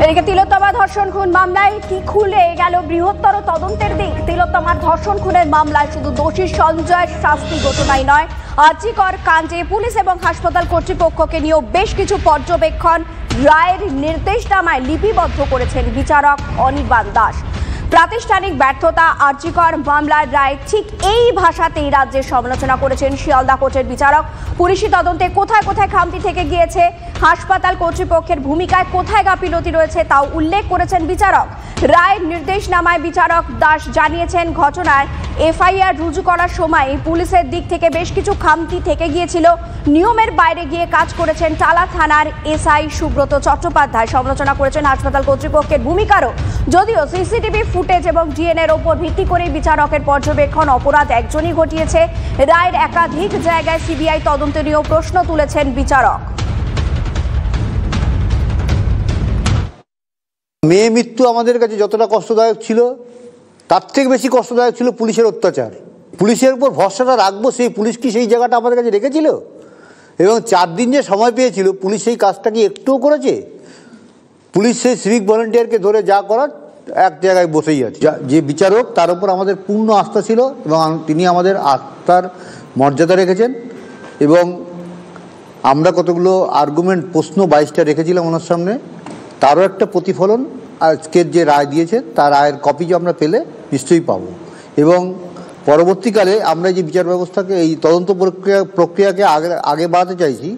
এদিকে তিলোত্তমা ধর্ষণ খুন মামলায় কি খুলে গেল বৃহত্তর তদন্তের দিক। তিলোত্তমার ধর্ষণ খুনের মামলায় শুধু দোষী সঞ্জয়ের শাস্তি ঘটনাই নয়, আর্জিকর কাণ্ডে পুলিশ এবং হাসপাতাল কর্তৃপক্ষকে নিয়েও বেশ কিছু পর্যবেক্ষণ রায়ের নির্দেশনামায় লিপিবদ্ধ করেছেন বিচারক অনির্বাণ দাস। প্রাতিষ্ঠানিক ব্যর্থতা, আর্জিকর মামলার রায়, ঠিক এই ভাষাতেই রাজ্যের সমালোচনা করেছেন শিয়ালদা কোর্টের বিচারক। পুলিশি তদন্তে কোথায় কোথায় খামতি থেকে গিয়েছে, হাসপাতাল কর্তৃপক্ষের ভূমিকায় কোথায় গাফিলতি রয়েছে তাও উল্লেখ করেছেন বিচারক। রায়ের নির্দেশনামায় বিচারক দাস জানিয়েছেন, ঘটনায় এফআইআর রুজু করার সময় পুলিশের দিক থেকে বেশ কিছু খামতি থেকে গিয়েছিল। নিয়মের বাইরে গিয়ে কাজ করেছেন টালা থানার এসআই সুব্রত চট্টোপাধ্যায়। সমালোচনা করেছেন হাসপাতাল কর্তৃপক্ষের ভূমিকারও। যদিও সিসিটিভি ফুটেজ এবং ডিএনএর ওপর ভিত্তি করে বিচারকের পর্যবেক্ষণ অপরাধ একজনই ঘটিয়েছে। রায়ের একাধিক জায়গায় সিবিআই তদন্ত নিয়েও প্রশ্ন তুলেছেন বিচারক। মেয়ে মৃত্যু আমাদের কাছে যতটা কষ্টদায়ক ছিল, তার থেকে বেশি কষ্টদায়ক ছিল পুলিশের অত্যাচার। পুলিশের উপর ভরসাটা রাখবো, সেই পুলিশ কি সেই জায়গাটা আমাদের কাছে রেখেছিল? এবং 4 দিন যে সময় পেয়েছিল, পুলিশ সেই কাজটা কি একটুও করেছে? পুলিশ সেই সিভিক ভলেন্টিয়ারকে ধরে যা করার এক জায়গায় বসেই আছে। যে বিচারক, তার উপর আমাদের পূর্ণ আস্থা ছিল এবং তিনি আমাদের আস্থার মর্যাদা রেখেছেন। এবং আমরা কতগুলো আর্গুমেন্ট, প্রশ্ন 22টা রেখেছিলাম ওনার সামনে, তারও একটা প্রতিফলন আজকের যে রায় দিয়েছে তার রায়ের কপি যে আমরা পেলে নিশ্চয়ই পাবো। এবং পরবর্তীকালে আমরা যে বিচার ব্যবস্থাকে, এই তদন্ত প্রক্রিয়াকে আগে বাড়াতে চাইছি,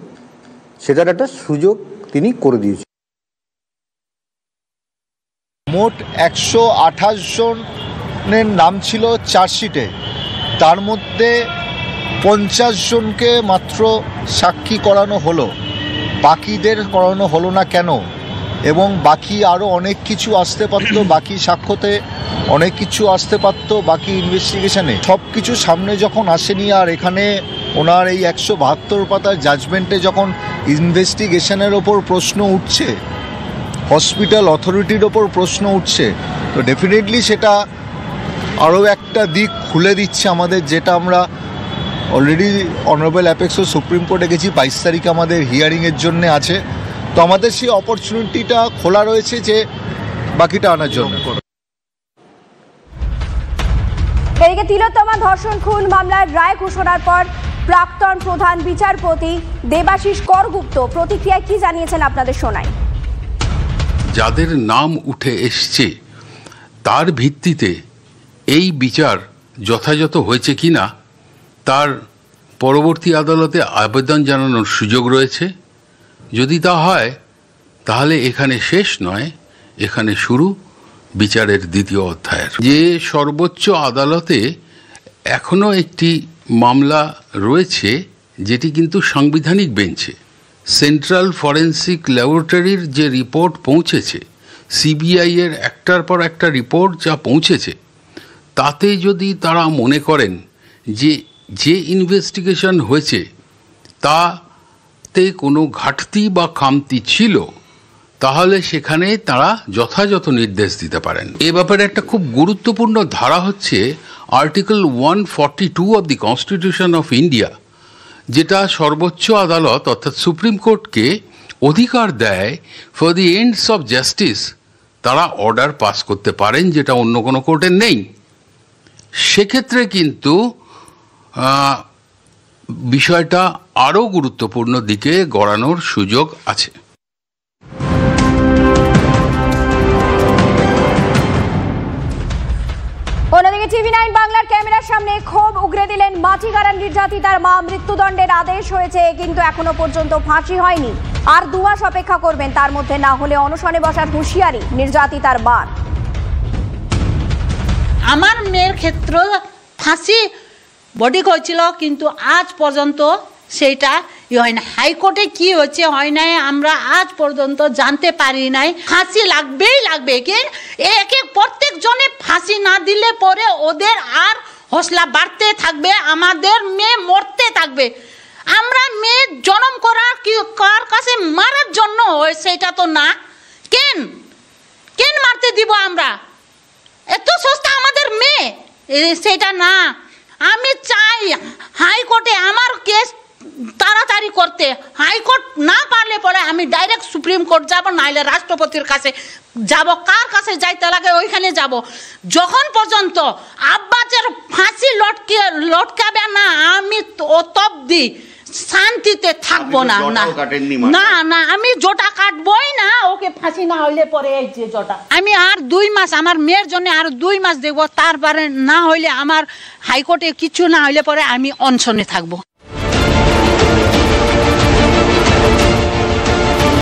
সেটার একটা সুযোগ তিনি করে দিয়েছেন। মোট 128 জনের নাম ছিল চার্জশিটে, তার মধ্যে 50 জনকে মাত্র সাক্ষী করানো হলো, বাকিদের করানো হলো না কেন? এবং বাকি আরও অনেক কিছু আসতে পারত, বাকি সাক্ষ্যতে অনেক কিছু আসতে পারত, বাকি ইনভেস্টিগেশনে সব কিছু সামনে যখন আসেনি। আর এখানে ওনার এই 172 পাতার জাজমেন্টে যখন ইনভেস্টিগেশনের ওপর প্রশ্ন উঠছে, হসপিটাল অথরিটির ওপর প্রশ্ন উঠছে, তো ডেফিনেটলি সেটা আরও একটা দিক খুলে দিচ্ছে আমাদের, যেটা আমরা অলরেডি অনারেবল অ্যাপেক্সও সুপ্রিম কোর্টে গেছি, 22 তারিখে আমাদের হিয়ারিংয়ের জন্য আছে। তো আমাদের সেই অপরচুনিটিটা খোলা রয়েছে যে বাকিটা আনার জন্য। এদিকে তিলোত্তমা ধর্ষণ খুন মামলার রায় ঘোষণার পর প্রাক্তন প্রধান বিচারপতি দেবাশিস করগুপ্ত প্রতিক্রিয়ায় কি জানিয়েছেন আপনাদের শোনাই। যাদের নাম উঠে এসছে তার ভিত্তিতে এই বিচার যথাযথ হয়েছে কিনা তার পরবর্তী আদালতে আবেদন জানানোর সুযোগ রয়েছে। যদি তা হয় তাহলে এখানে শেষ নয়, এখানে শুরু বিচারের দ্বিতীয় অধ্যায়ের। যে সর্বোচ্চ আদালতে এখনো একটি মামলা রয়েছে, যেটি কিন্তু সাংবিধানিক বেঞ্চে, সেন্ট্রাল ফরেন্সিক ল্যাবরেটরির যে রিপোর্ট পৌঁছেছে, সিবিআই এর একটার পর একটা রিপোর্ট যা পৌঁছেছে, তাতে যদি তারা মনে করেন যে ইনভেস্টিগেশন হয়েছে তাতে কোনো ঘাটতি বা খামতি ছিল, তাহলে সেখানে তারা যথাযথ নির্দেশ দিতে পারেন। এ ব্যাপারে একটা খুব গুরুত্বপূর্ণ ধারা হচ্ছে article 142 of the constitution of India, যেটা সর্বোচ্চ আদালত অর্থাৎ সুপ্রিম কোর্টকে অধিকার দেয় for the ends of justice তারা অর্ডার পাস করতে পারেন, যেটা অন্য কোনো কোর্টের নেই। সেক্ষেত্রে কিন্তু বিষয়টা আরও গুরুত্বপূর্ণ দিকে গড়ানোর সুযোগ আছে। অন্যদিকে TV9 বাংলার ক্যামেরার সামনে ক্ষোভ উগরে দিলেন মাটিগাড়ার নির্যাতিতার মা। মৃত্যুদণ্ডের আদেশ হয়েছে, কিন্তু এখনো পর্যন্ত ফাঁসি হয়নি। আর 2 মাস অপেক্ষা করবেন, তার মধ্যে না হলে অনশনে বসার হুঁশিয়ারি নির্যাতিতার মা। আমার মেয়ের ক্ষেত্রে ফাঁসি বডি হয়েছিল, কিন্তু আজ পর্যন্ত সেইটা হয় না। হাইকোর্টে কি হচ্ছে হয় নাই আমরা আজ পর্যন্ত জানতে পারি নাই। ফাঁসি লাগবেই লাগবে, প্রত্যেক জনে ফাঁসি না দিলে পরে ওদের আর হৌসলা বাড়তে থাকবে, আমাদের মেয়ে মরতে থাকবে। আমরা মেয়ে জন্ম করার কি কার কাছে মারার জন্য হয় সেটা তো না। কেন মারতে দিব আমরা? এত সস্তা আমাদের মেয়ে সেটা না। আমি চাই হাইকোর্টে আমার কেস তাড়াতাড়ি করতে। হাইকোর্ট না পারলে পরে আমি ডাইরেক্ট সুপ্রিম কোর্ট যাব, নাইলে রাষ্ট্রপতির কাছে যাব। কার কাছে যাইতে লাগে ওইখানে যাব। যখন পর্যন্ত আব্বাসের ফাঁসি লটকাবে না, আমি অতব্দি শান্তিতে থাকবো না। না না, আমি জটা কাটবই না, ওকে ফাঁসি না হইলে পরে এই যে জটা আমি আর 2 মাস আমার মেয়ের জন্য আর 2 মাস দেখবো। তারপরে না হইলে আমার হাইকোর্টে কিছু না হইলে পরে আমি অনশনে থাকবো।